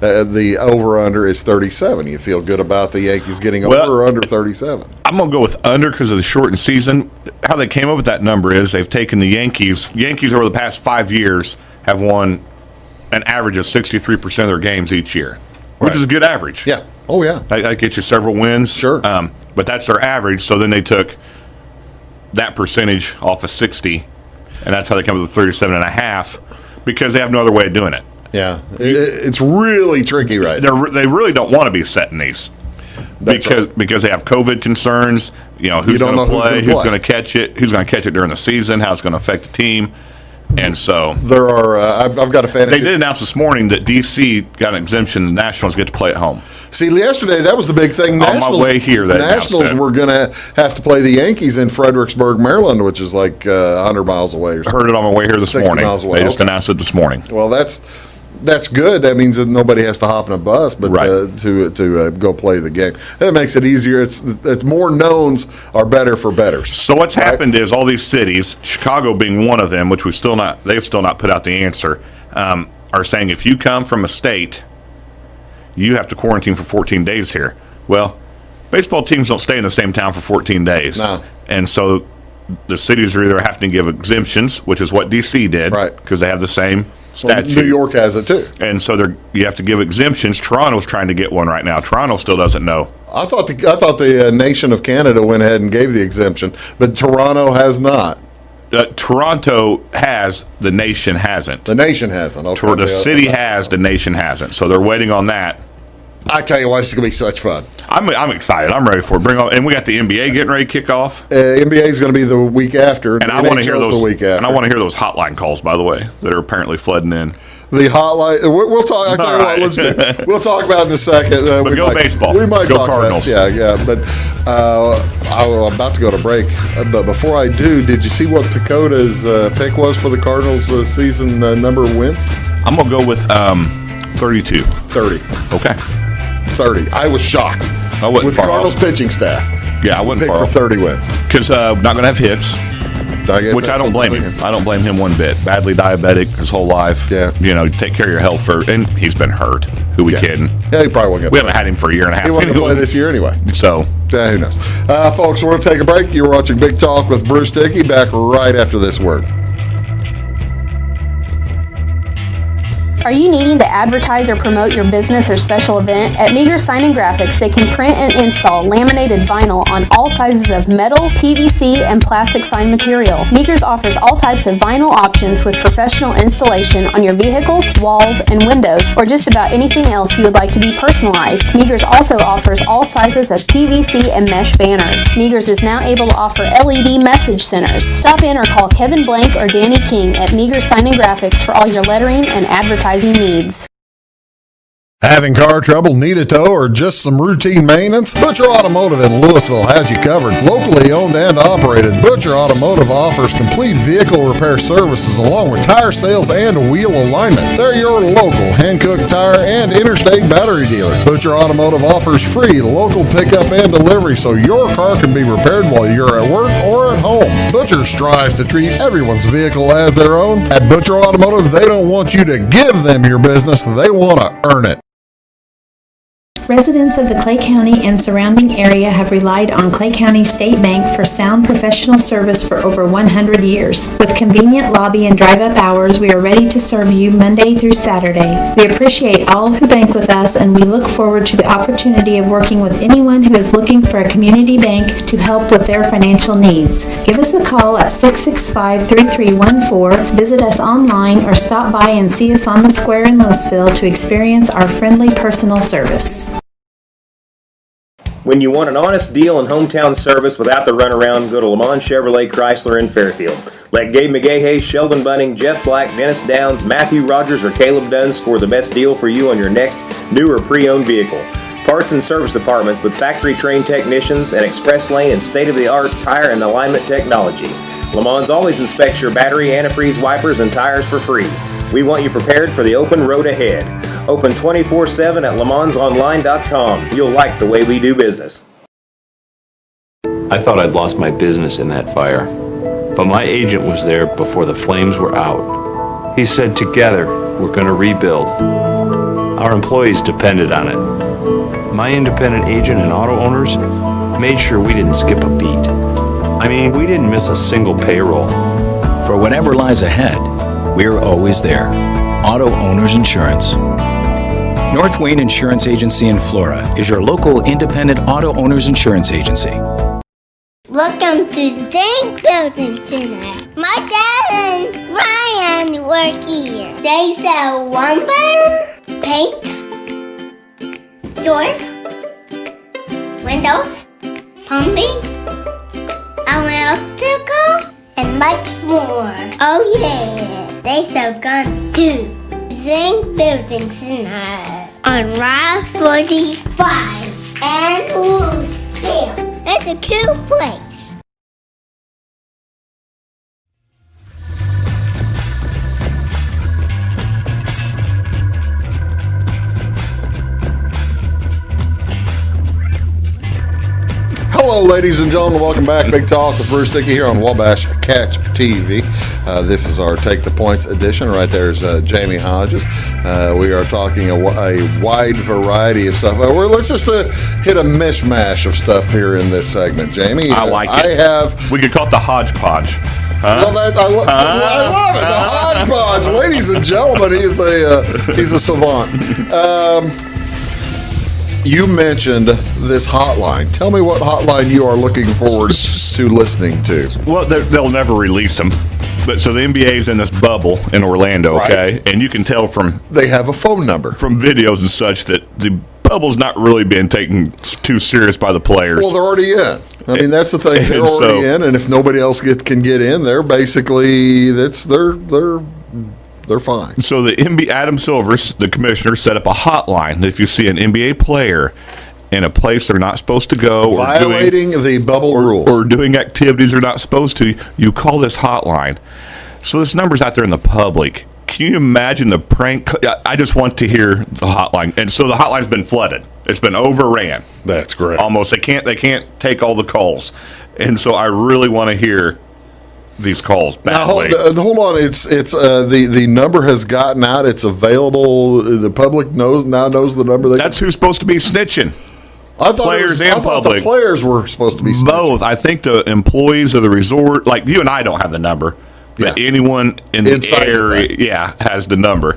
The over-under is 37. You feel good about the Yankees getting over or under 37? I'm going to go with under because of the shortened season. How they came up with that number is they've taken the Yankees. Yankees over the past 5 years have won an average of 63% of their games each year, which is a good average. Yeah. Oh, yeah. That gets you several wins. Sure. But that's their average. So then they took that percentage off of 60, and that's how they come up with 37.5 because they have no other way of doing it. Yeah, it's really tricky, right? They really don't want to be setting these because they have COVID concerns. You know, who's going to play, who's going to catch it, during the season, how it's going to affect the team. And so there are. I've got a fantasy. They did announce this morning that D.C. got an exemption. The Nationals get to play at home. See, yesterday that was the big thing. On my way here, the Nationals were going to have to play the Yankees in Fredericksburg, Maryland, which is like 100 miles away. Or heard it on my way here this morning. Miles away. They just announced it this morning. Well, that's good. That means that nobody has to hop in a bus, but to go play the game. That makes it easier. It's more knowns are better for bettors. So what's happened is all these cities, Chicago being one of them, which they've still not put out the answer, are saying if you come from a state, you have to quarantine for 14 days here. Well, baseball teams don't stay in the same town for 14 days. No. And so the cities are either having to give exemptions, which is what D.C. did, because they have the same statute. New York has it too, and so you have to give exemptions. Toronto's trying to get one right now. Toronto still doesn't know. I thought the nation of Canada went ahead and gave the exemption, but Toronto has not. Toronto has, the nation hasn't. The nation hasn't. Okay. The city has, the nation hasn't. So they're waiting on that. I tell you what, it's going to be such fun. I'm excited. I'm ready for it. Bring on, and we got the NBA getting ready to kick off. NBA is going to be the week after, and I want to hear those. The week after. And I want to hear those hotline calls, by the way, that are apparently flooding in. The hotline. We'll talk. I tell you what, let's do. We'll talk about it in a second. But go baseball. We might go talk Cardinals. About it. Yeah. But I'm about to go to break. But before I do, did you see what Pacoda's pick was for the Cardinals season number of wins? I'm gonna go with 32. 30. Okay. 30. I was shocked. With the Cardinals pitching staff. Yeah, I wouldn't pick for 30 wins. Because not going to have hits, which I don't blame him. I don't blame him one bit. Badly diabetic his whole life. Yeah. You know, take care of your health and he's been hurt. Who we kidding? Yeah, he probably won't get. We haven't had him for a year and a half. He wasn't going to play this year anyway. So. Who knows? Folks, we're going to take a break. You're watching Big Talk with Bruce Dickey. Back right after this word. Are you needing to advertise or promote your business or special event? At Meager Sign and Graphics, they can print and install laminated vinyl on all sizes of metal, PVC, and plastic sign material. Meagers offers all types of vinyl options with professional installation on your vehicles, walls, and windows, or just about anything else you would like to be personalized. Meagers also offers all sizes of PVC and mesh banners. Meagers is now able to offer LED message centers. Stop in or call Kevin Blank or Danny King at Meager Sign and Graphics for all your lettering and advertising needs. Having car trouble, need a tow, or just some routine maintenance? Butcher Automotive in Louisville has you covered. Locally owned and operated, Butcher Automotive offers complete vehicle repair services along with tire sales and wheel alignment. They're your local Hankook tire and interstate battery dealer. Butcher Automotive offers free local pickup and delivery so your car can be repaired while you're at work or at home. Butcher strives to treat everyone's vehicle as their own. At Butcher Automotive, they don't want you to give them your business, they want to earn it. Residents of the Clay County and surrounding area have relied on Clay County State Bank for sound professional service for over 100 years. With convenient lobby and drive-up hours, we are ready to serve you Monday through Saturday. We appreciate all who bank with us, and we look forward to the opportunity of working with anyone who is looking for a community bank to help with their financial needs. Give us a call at 665-3314, visit us online, or stop by and see us on the square in Louisville to experience our friendly personal service. When you want an honest deal and hometown service without the runaround, go to Lamont Chevrolet Chrysler in Fairfield. Let Gabe McGahey, Sheldon Bunning, Jeff Black, Dennis Downs, Matthew Rogers, or Caleb Dunn score the best deal for you on your next new or pre-owned vehicle. Parts and service departments with factory-trained technicians and express lane and state-of-the-art tire and alignment technology. Lamont always inspects your battery, antifreeze, wipers, and tires for free. We want you prepared for the open road ahead. Open 24/7 at LeMansOnline.com. You'll like the way we do business. I thought I'd lost my business in that fire, but my agent was there before the flames were out. He said, together, we're going to rebuild. Our employees depended on it. My independent agent and auto owners made sure we didn't skip a beat. I mean, we didn't miss a single payroll. For whatever lies ahead, we're always there. Auto Owners Insurance. North Wayne Insurance Agency in Flora is your local independent auto owners insurance agency. Welcome to Zinc Building Center. My dad and Ryan work here. They sell lumber, paint, doors, windows, plumbing, electrical, and much more. Oh yeah, they sell guns too. Zinc Building Center on Route 45 and Wolfsville. It's a cool place. Hello, ladies and gentlemen. Welcome back. Big Talk with Bruce Dickey here on Wabash Catch TV. This is our Take the Points edition. Right there's Jamey Hodges. We are talking a wide variety of stuff. Let's just hit a mishmash of stuff here in this segment, Jamey. I like it. We could call it the hodgepodge. Well, I love it. The hodgepodge, ladies and gentlemen. He's a savant. You mentioned this hotline. Tell me what hotline you are looking forward to listening to. Well, they'll never release them. But so the NBA's in this bubble in Orlando, okay? Right. And you can tell they have a phone number. From videos and such that the bubble's not really being taken too serious by the players. Well, they're already in. I mean, that's the thing. They're already in, and if nobody else can get in, they're basically they're fine. So the NBA, Adam Silver, the commissioner, set up a hotline that if you see an NBA player in a place they're not supposed to go, violating the bubble rules, or doing activities they're not supposed to, you call this hotline. So this number's out there in the public. Can you imagine the prank? I just want to hear the hotline, and so the hotline's been flooded. It's been overran. That's great. Almost. They can't take all the calls, and so I really want to hear these calls badly. Now, hold on. It's the number has gotten out. It's available. The public knows the number. That's who's supposed to be snitching. I thought the players were supposed to be snitching. Both. I think the employees of the resort, like you and I, don't have the number, but anyone in the area, has the number.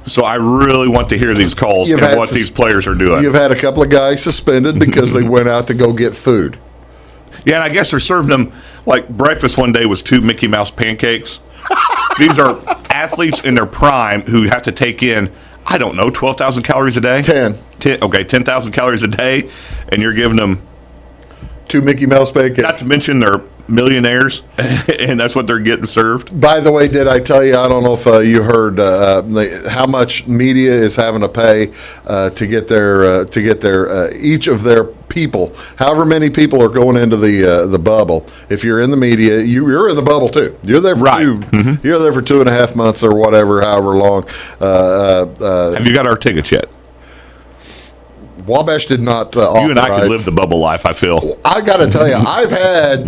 So I really want to hear these calls and what these players are doing. You've had a couple of guys suspended because they went out to go get food. Yeah, and I guess they're serving them, like breakfast one day was 2 Mickey Mouse pancakes. These are athletes in their prime who have to take in, I don't know, 12,000 calories a day? 10. 10,000 calories a day, and you're giving them 2 Mickey Mouse pancakes. Not to mention they're millionaires, and that's what they're getting served. By the way, did I tell you, I don't know if you heard how much media is having to pay to get their each of their people, however many people are going into the bubble. If you're in the media, you're in the bubble too. You're there for You're there for 2.5 months or whatever, however long. Have you got our tickets yet? Wabash did not authorize. You and I could live the bubble life, I feel. I got to tell you, I've had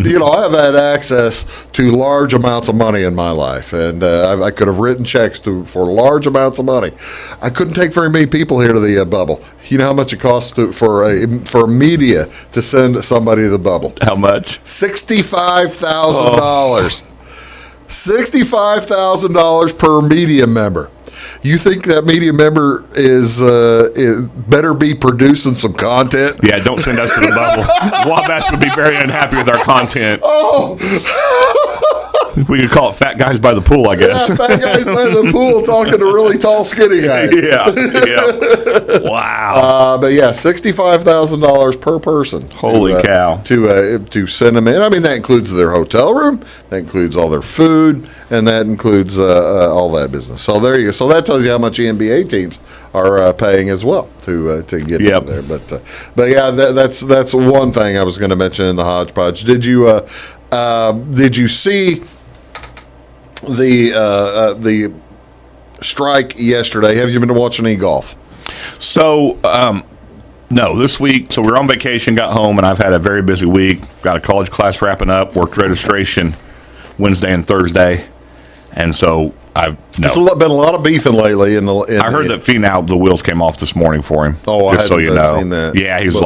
access to large amounts of money in my life, and I could have written checks for large amounts of money. I couldn't take very many people here to the bubble. You know how much it costs for media to send somebody to the bubble? How much? $65,000. $65,000 per media member. You think that media member is better be producing some content? Yeah, don't send us to the bubble. Wabash would be very unhappy with our content. Oh. We could call it Fat Guys by the Pool, I guess. Yeah, Fat Guys by the Pool talking to really tall, skinny guys. Yeah. Wow. But yeah, $65,000 per person. Holy cow. To send them in. I mean, that includes their hotel room, that includes all their food, and that includes all that business. So there you go. So that tells you how much the NBA teams are paying as well to get in there. But yeah, that's one thing I was going to mention in the hodgepodge. Did you see the strike yesterday? Have you been watching any golf? So, no, this week. So we're on vacation, got home, and I've had a very busy week. Got a college class wrapping up, worked registration Wednesday and Thursday. And so No. There's been a lot of beefing lately. I heard that Finau, the wheels came off this morning for him. Oh, just so you know. Seen that. Yeah, he's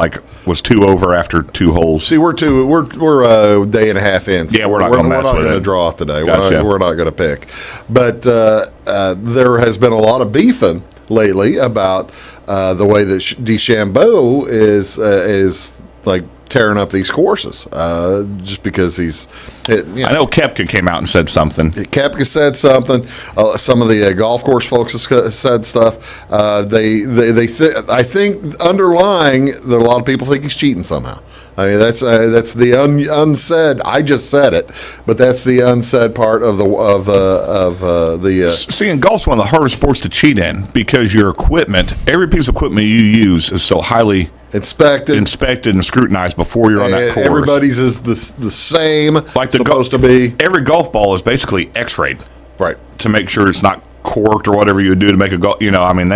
was 2 over after 2 holes. See, we're a day and a half in. So yeah, we're not going to mess with it. We're not going to draw today. Gotcha. We're not going to pick. But there has been a lot of beefing lately about the way that DeChambeau is like tearing up these courses just because I know Koepka came out and said something. Koepka said something. Some of the golf course folks have said stuff. I think underlying that a lot of people think he's cheating somehow. I mean, that's the unsaid. I just said it, but that's the unsaid part of the. See, and golf's one of the hardest sports to cheat in because your equipment, every piece of equipment you use, is so highly inspected and scrutinized before you're on that course. Everybody's is the same. Like supposed to be. Every golf ball is basically X-rayed, right, to make sure it's not corked or whatever you would do to make a golf. I mean,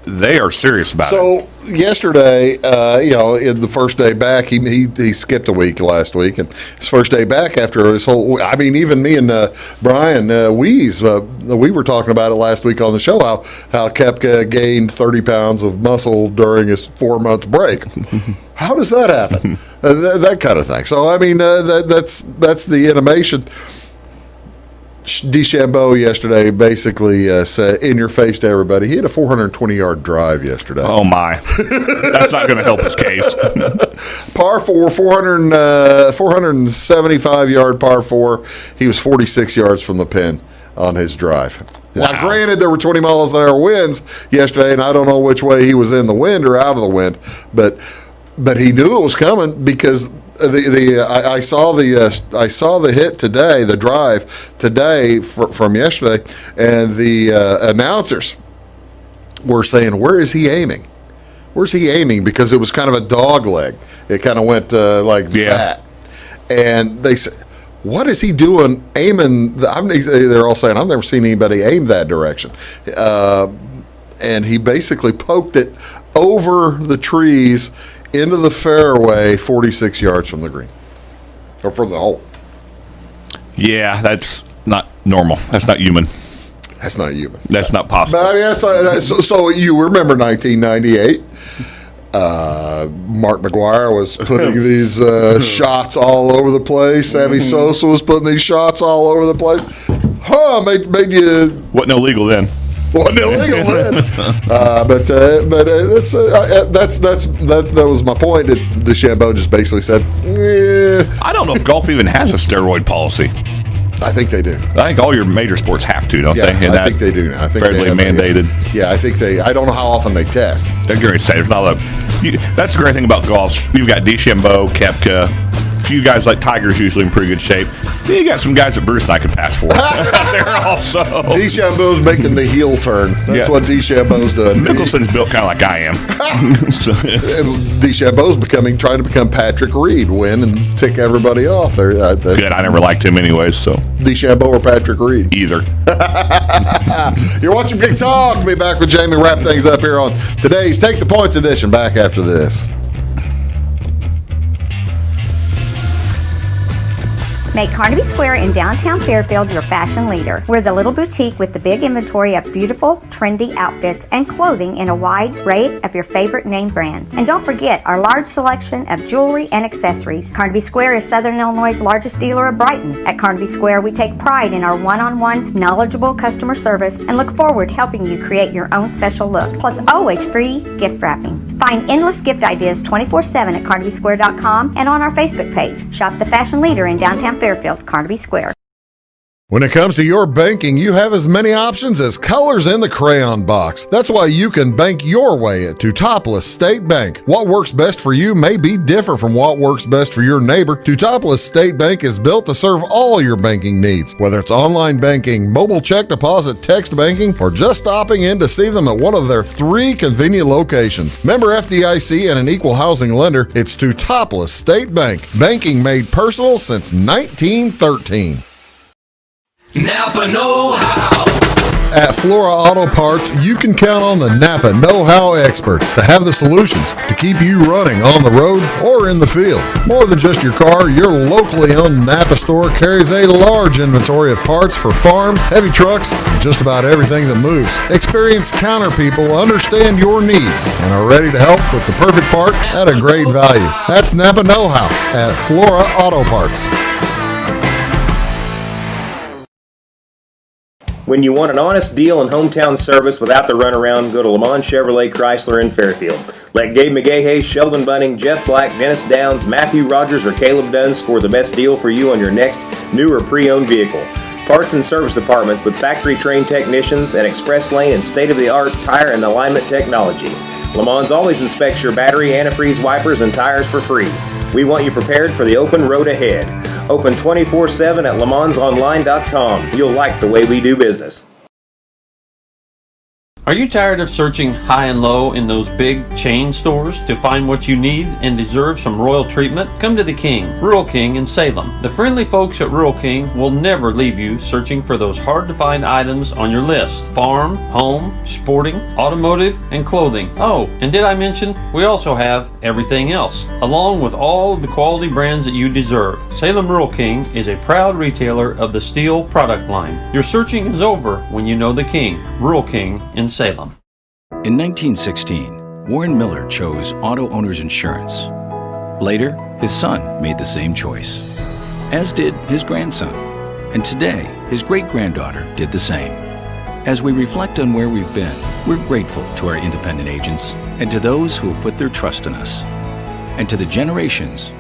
they are serious about it. So yesterday, in the first day back, he skipped a week last week, and his first day back after his whole. I mean, even me and Brian Wees, we were talking about it last week on the show how Koepka gained 30 pounds of muscle during his 4-month break. How does that happen? That kind of thing. So I mean, that's the animation. DeChambeau yesterday basically said in your face to everybody. He had a 420-yard drive yesterday. Oh my, that's not going to help his case. Par 4, 475-yard par 4. He was 46 yards from the pin on his drive. Wow. Now, granted, there were 20 miles an hour winds yesterday, and I don't know which way he was in the wind or out of the wind, but he knew it was coming because. I saw the hit today, the drive today from yesterday, and the announcers were saying, "Where is he aiming? Where's he aiming?" Because it was kind of a dog leg. It kind of went like that, and they said, "What is he doing aiming?" They're all saying, "I've never seen anybody aim that direction," and he basically poked it over the trees. Into the fairway, 46 yards from the green, or from the hole. Yeah, that's not normal. That's not human. That's not human. That's not possible. But I mean, so you remember 1998? Mark McGuire was putting these shots all over the place. Sammy Sosa was putting these shots all over the place. Made you wasn't illegal then. Wasn't illegal then. But that was my point. That DeChambeau just basically said, I don't know if golf even has a steroid policy. I think they do. I think all your major sports have to, don't they? And I think they do now. I think fairly mandated. I think they. I don't know how often they test. They're going to say there's not that's the great thing about golf. You've got DeChambeau, Koepka. A few guys like Tiger's usually in pretty good shape. Then you got some guys that Bruce and I could pass for out there also. DeChambeau's making the heel turn. That's what DeChambeau's doing. Mickelson's built kind of like I am. DeChambeau's trying to become Patrick Reed, win and tick everybody off. Good. I never liked him anyways. So DeChambeau or Patrick Reed? Either. You're watching Big Talk. We'll be back with Jamey. Wrap things up here on today's Take the Points edition. Back after this. Make Carnaby Square in downtown Fairfield your fashion leader. We're the little boutique with the big inventory of beautiful, trendy outfits and clothing in a wide array of your favorite name brands. And don't forget our large selection of jewelry and accessories. Carnaby Square is Southern Illinois' largest dealer of Brighton. At Carnaby Square, we take pride in our one-on-one, knowledgeable customer service and look forward to helping you create your own special look. Plus, always free gift wrapping. Find endless gift ideas 24/7 at CarnabySquare.com and on our Facebook page. Shop the fashion leader in downtown Fairfield, Carnaby Square. When it comes to your banking, you have as many options as colors in the crayon box. That's why you can bank your way at Teutopolis State Bank. What works best for you may be different from what works best for your neighbor. Teutopolis State Bank is built to serve all your banking needs, whether it's online banking, mobile check deposit, text banking, or just stopping in to see them at one of their 3 convenient locations. Member FDIC and an equal housing lender, it's Teutopolis State Bank. Banking made personal since 1913. Napa know-how. At Flora Auto Parts, you can count on the Napa know-how experts to have the solutions to keep you running on the road or in the field. More than just your car, your locally owned Napa store carries a large inventory of parts for farms, heavy trucks, and just about everything that moves. Experienced counter people understand your needs and are ready to help with the perfect part at a great value. That's Napa know-how at Flora Auto Parts. When you want an honest deal and hometown service without the runaround, go to Lamont Chevrolet Chrysler in Fairfield. Let Gabe McGahey, Sheldon Bunning, Jeff Black, Dennis Downs, Matthew Rogers, or Caleb Dunn score the best deal for you on your next new or pre-owned vehicle. Parts and service departments with factory-trained technicians, and express lane and state-of-the-art tire and alignment technology. Lamont always inspects your battery, antifreeze, wipers, and tires for free. We want you prepared for the open road ahead. Open 24/7 at LeMansOnline.com. You'll like the way we do business. Are you tired of searching high and low in those big chain stores to find what you need and deserve some royal treatment? Come to the King, Rural King in Salem. The friendly folks at Rural King will never leave you searching for those hard to find items on your list. Farm, home, sporting, automotive, and clothing. Oh, and did I mention we also have everything else, along with all of the quality brands that you deserve. Salem Rural King is a proud retailer of the steel product line. Your searching is over when you know the King, Rural King in Salem. In 1916, Warren Miller chose Auto Owners Insurance. Later, his son made the same choice, as did his grandson. And today, his great-granddaughter did the same. As we reflect on where we've been, we're grateful to our independent agents and to those who have put their trust in us, and to the generations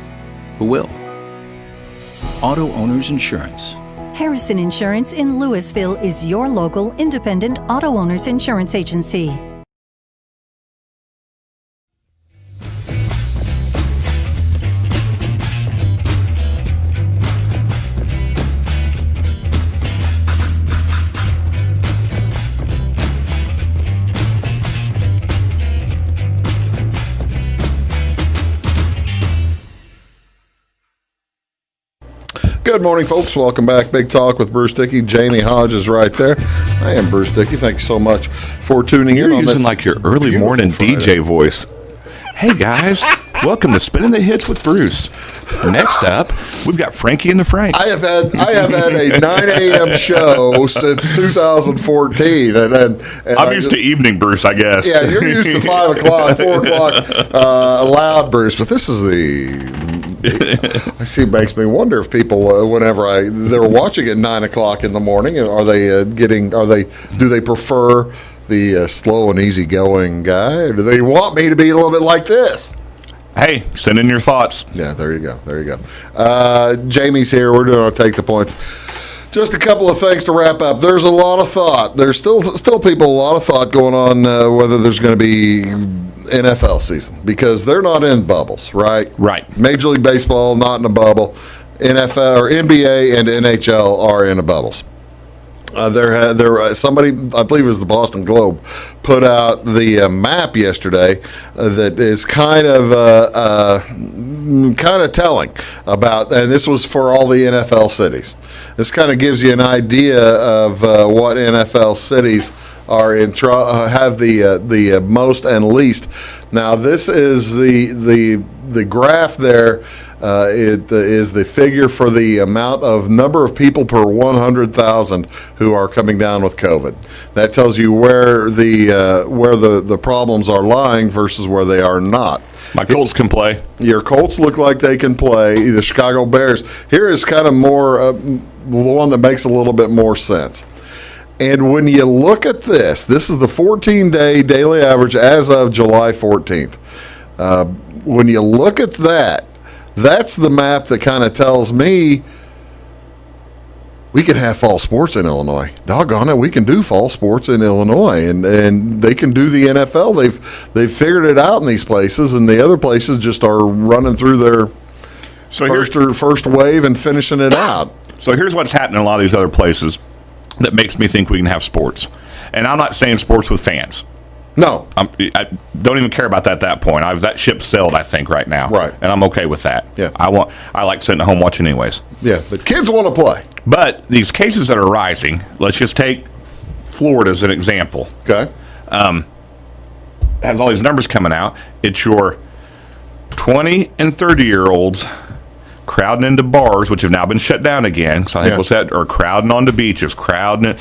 who will. Auto Owners Insurance. Harrison Insurance in Louisville is your local independent auto owners insurance agency. Good morning, folks. Welcome back. Big Talk with Bruce Dickey. Jamey Hodges right there. I am Bruce Dickey. Thank you so much for tuning in. You're using like your early morning Friday DJ voice. Hey, guys. Welcome to Spinning the Hits with Bruce. Next up, we've got Frankie and the Franks. I have had a 9 a.m. show since 2014. And I'm used to evening Bruce, I guess. Yeah, you're used to 5 o'clock, 4 o'clock loud Bruce. But this is I see. It makes me wonder if people, whenever they're watching at 9 o'clock in the morning, do they prefer the slow and easygoing guy, or do they want me to be a little bit like this? Hey, send in your thoughts. Yeah, there you go. Jamey's here. We're doing our Take the Points. Just a couple of things to wrap up. There's a lot of thought. There's still people, a lot of thought going on whether there's going to be NFL season, because they're not in bubbles, right? Right. Major League Baseball not in a bubble. NFL or NBA and NHL are in a bubbles. Somebody, I believe it was the Boston Globe, put out the map yesterday that is kind of telling about, and this was for all the NFL cities. This kind of gives you an idea of what NFL cities are have the most and least. Now, this is the graph there. It is the figure for the number of people per 100,000 who are coming down with COVID. That tells you where the problems are lying versus where they are not. My Colts can play. Your Colts look like they can play. The Chicago Bears. Here is kind of more the one that makes a little bit more sense. And when you look at this is the 14-day daily average as of July 14th. When you look at that, that's the map that kind of tells me we can have fall sports in Illinois. Doggone it, we can do fall sports in Illinois, and they can do the NFL. They've figured it out in these places, and the other places just are running through their first wave and finishing it out. So here's what's happening in a lot of these other places that makes me think we can have sports. And I'm not saying sports with fans. No. I don't even care about that at that point. That ship sailed, I think, right now. Right. And I'm okay with that. Yeah. I like sitting at home watching anyways. Yeah, the kids want to play. But these cases that are rising, let's just take Florida as an example. Okay. Has all these numbers coming out. It's your 20 and 30-year-olds crowding into bars, which have now been shut down again. So I think what's that? Or crowding onto beaches, crowding,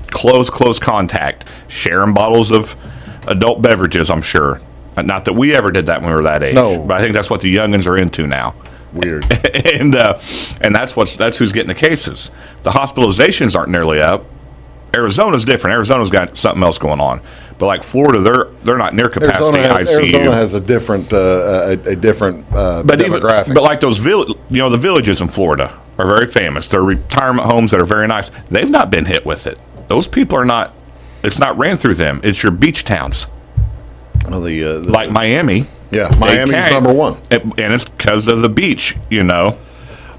close contact, sharing bottles of adult beverages, I'm sure. Not that we ever did that when we were that age. No. But I think that's what the youngins are into now. Weird. and that's who's getting the cases. The hospitalizations aren't nearly up. Arizona's different. Arizona's got something else going on. But like Florida, they're not near capacity ICU. Arizona has a different demographic. But like those the villages in Florida are very famous. They're retirement homes that are very nice. They've not been hit with it. Those people are not. It's not ran through them. It's your beach towns. Well, like Miami. Yeah, Miami's number one, and it's because of the beach.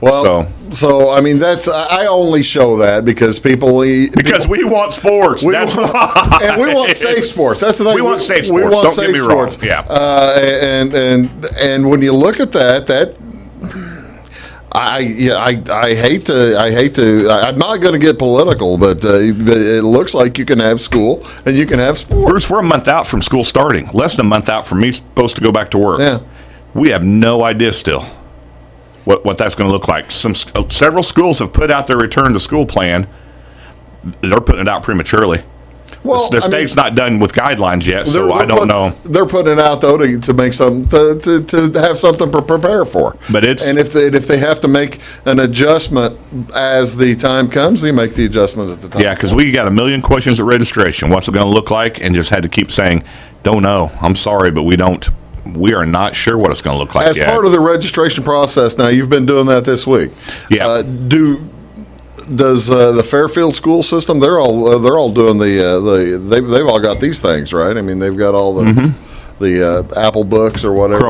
Well, so I mean, I only show that because we want sports. That's why. And we want safe sports. That's the thing. We want safe sports. We want Don't safe get me sports. wrong. Yeah. And when you look at that I hate to. I'm not going to get political, but it looks like you can have school and you can have sports. Bruce, we're a month out from school starting. Less than a month out from me supposed to go back to work. Yeah. We have no idea still what that's going to look like. Several schools have put out their return to school plan. They're putting it out prematurely. Well, the state's not done with guidelines yet, so I don't know. They're putting it out though to make something to have something to prepare for. But if they have to make an adjustment as the time comes, they make the adjustment at the time. Yeah, because we got a million questions at registration. What's it going to look like? And just had to keep saying, don't know. I'm sorry, but we don't. We are not sure what it's going to look like as yet. part of the registration process. Now you've been doing that this week. Yeah. Does the Fairfield school system? They're all doing they've all got these things, right? I mean, they've got all the Apple books or whatever.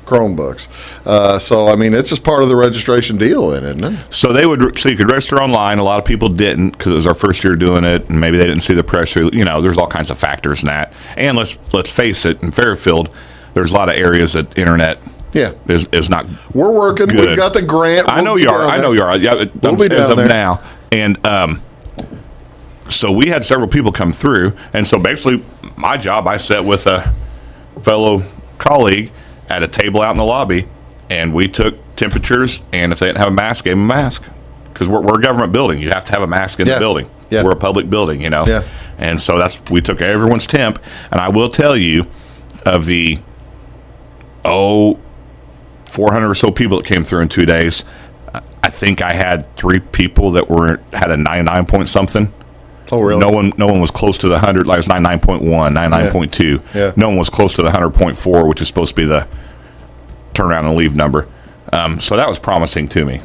Chromebooks. So I mean, it's just part of the registration deal, isn't it? So you could register online. A lot of people didn't because it was our first year doing it, and maybe they didn't see the press release. There's all kinds of factors in that. And let's face it, in Fairfield, there's a lot of areas that internet. Yeah, is not. We're working. Good. We've got the grant. I know you are. Yeah, we'll be down there now. And so we had several people come through, and so basically, my job, I sat with a fellow colleague at a table out in the lobby, and we took temperatures. And if they didn't have a mask, gave them a mask because we're a government building. You have to have a mask in the building. Yeah. We're a public building, Yeah. And so we took everyone's temp, and I will tell you, of the 400 or so people that came through in 2 days, I think I had 3 people that had a 99 point something. Oh, really? No one was close to the 100. Like it was 99.1, 99.2. Yeah. No one was close to the 100.4, which is supposed to be the turn around and leave number. So that was promising to me.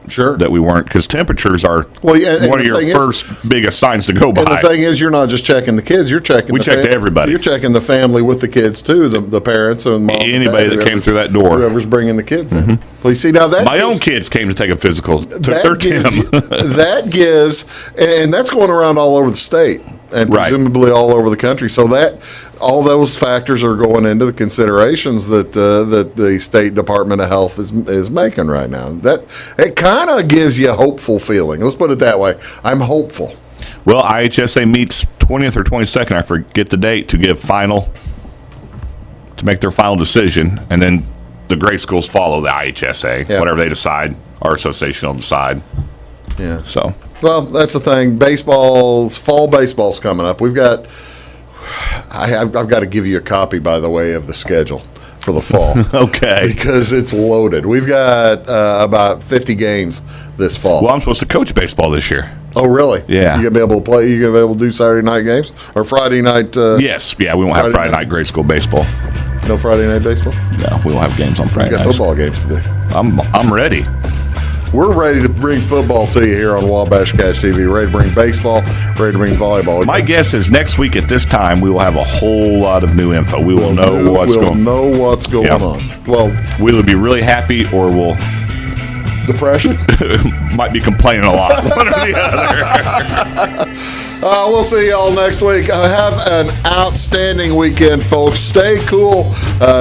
Sure. That we weren't, because temperatures are one of your first biggest signs to go by. And the thing is, you're not just checking the kids, you're checking we checked everybody. You're checking the family with the kids too, the parents and mom. Anybody that came through that door. Whoever's bringing the kids in. Well, you see, now my own kids came to take a physical. That gives, and that's going around all over the state and presumably all over the country. So all those factors are going into the considerations that the State Department of Health is making right now. That it kind of gives you a hopeful feeling. Let's put it that way. I'm hopeful. Well, IHSA meets 20th or 22nd. I forget the date to make their final decision, and then the grade schools follow the IHSA. Yeah. Whatever they decide, our association will decide. Yeah. So. Well, that's the thing. Fall baseball's coming up. We've got. I've got to give you a copy, by the way, of the schedule for the fall. Okay. Because it's loaded. We've got about 50 games this fall. Well, I'm supposed to coach baseball this year. Oh, really? Yeah. You gonna be able to play? You gonna be able to do Saturday night games or Friday night? Yes. Yeah, we won't have Friday night grade school baseball. No Friday night baseball? No, we won't have games on Friday. We got football games today. I'm ready. We're ready to bring football to you here on Wabash Catch TV. Ready to bring baseball, ready to bring volleyball. My guess is next week at this time we will have a whole lot of new info. We'll know what's going on. Well, we'll be really happy or we'll depression. Might be complaining a lot. One or the other. We'll see y'all next week. Have an outstanding weekend, folks. Stay cool.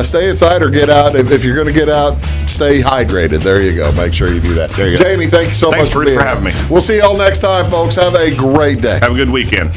Stay inside or get out. If you're going to get out, stay hydrated. There you go. Make sure you do that. There you go. Jamie, thank you so much for having me. We'll see y'all next time, folks. Have a great day. Have a good weekend.